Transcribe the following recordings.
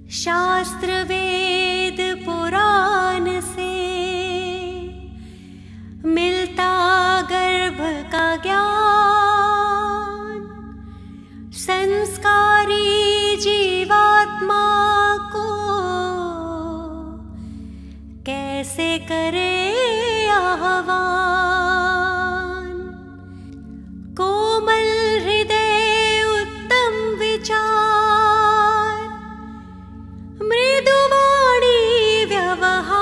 शास्त्र वेद पुराण से मिलता गर्भ का ज्ञान, संस्कारी जीवात्मा को कैसे करे आह्वान। कोमल हृदय उत्तम विचार, मृदुवाणी व्यवहार,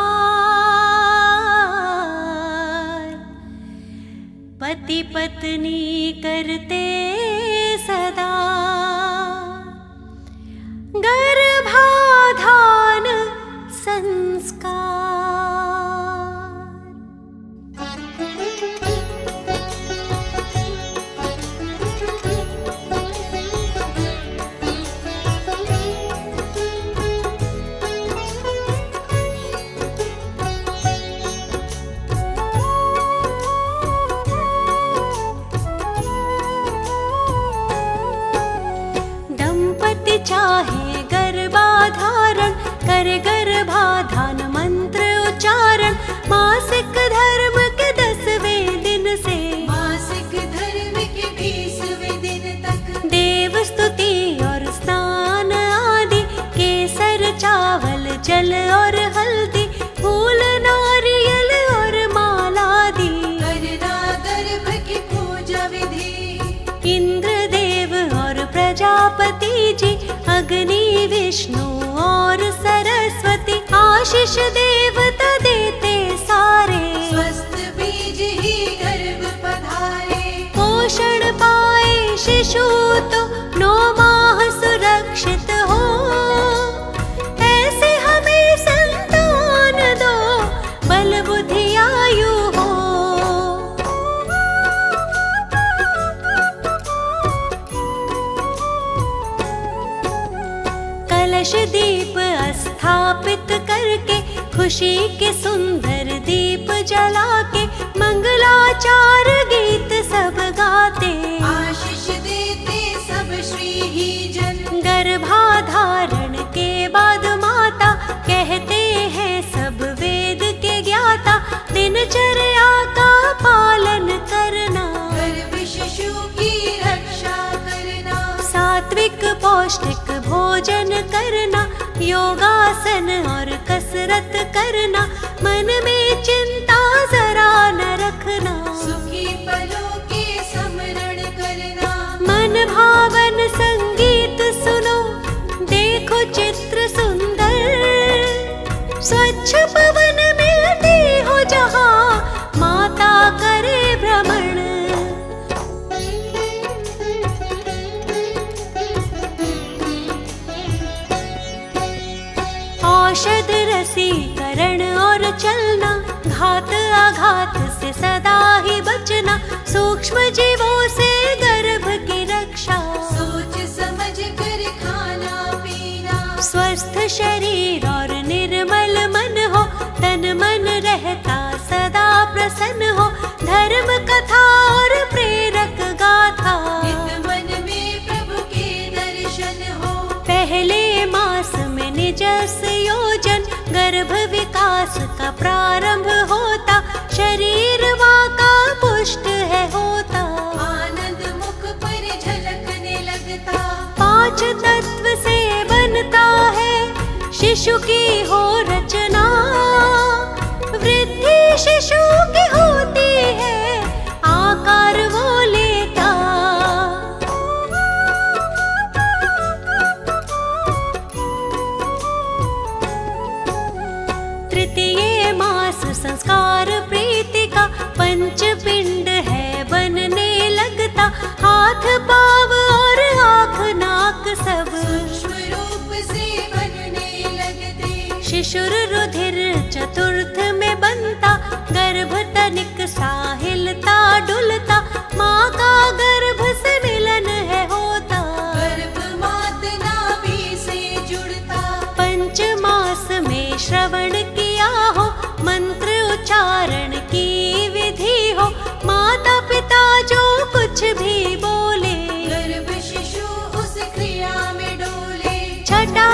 पति पत्नी करते सदा गर्भाधान संस्कार। चाहे गर्भाधारण करे गर्भाधान मंत्र उच्चारण, मासिक धर्म के 10वें दिन से मासिक धर्म के 20वें दिन तक देव स्तुति और स्नान आदि, केसर चावल जल और हल्दी, फूल नारियल और माला दी, करना गर्भ की पूजा विधि। इंद्र देव और प्रजापति जी, अग्नि विष्णु और सरस्वती, आशीष देवता देते सारे, स्वस्थ बीज ही गर्भ पधारे। पोषण पाए शिशु तो 9 माह सुरक्षित हो, ऐसे हमें संतान दो बल बुद्धि आयु हो। कलश दीप स्थापित करके, खुशी के सुंदर दीप जला के, मंगलाचार गीत सब गाते, आशीष देते सब श्री ही जन। गर्भाधारण के बाद माता कहते हैं सब वेद के ज्ञाता, दिनचर्या का पालन करना, गर्भ शिशु की रक्षा करना, सात्विक पौष्टिक भोजन करना, योगासन और कसरत करना, मन में चिंता जरा न रखना, सुखी पलों के स्मरण करना। मन भावन संगीत सुनो, देखो चित्र सुंदर, स्वच्छ पवन मिलती हो जहाँ माता करे भ्रमण। औषध रसीकरण और चलना, घात आघात से सदा ही बचना, सूक्ष्म जीवों से गर्भ की रक्षा, सोच समझ कर खाना पीना, स्वस्थ शरीर और निर्मल मन हो, तन मन रहता सदा प्रसन्न हो, धर्म कथा और प्रेरक गाथा, नित मन में प्रभु के दर्शन हो। पहले मास में निजस योजन, गर्भ विकास का प्रारंभ होता, शरीर माँ का पुष्ट है होता, आनंद मुख पर झलकने लगता, 5 तत्व से बनता है शिशु की हो रचना, वृद्धि शिशु की होती है आकार वो लेता। तृतीय मास संस्कार प्रीति का, पंच पिंड है बनने लगता, हाथ पाँव और आँख नाक सब सूक्ष्म रूप से बनने लगते, शिशुर रुधिर चतुर्थ में बनता, गर्भ तनिक साहिलता डुलता, माँ का गर्भ से मिलन है होता, गर्भ मात नाभि से जुड़ता, पंच मास में श्रवण किया हो, मंत्र उच्चारण की विधि हो, माता पिता जो कुछ भी बोले, गर्भ शिशु उस क्रिया में डोले। छठा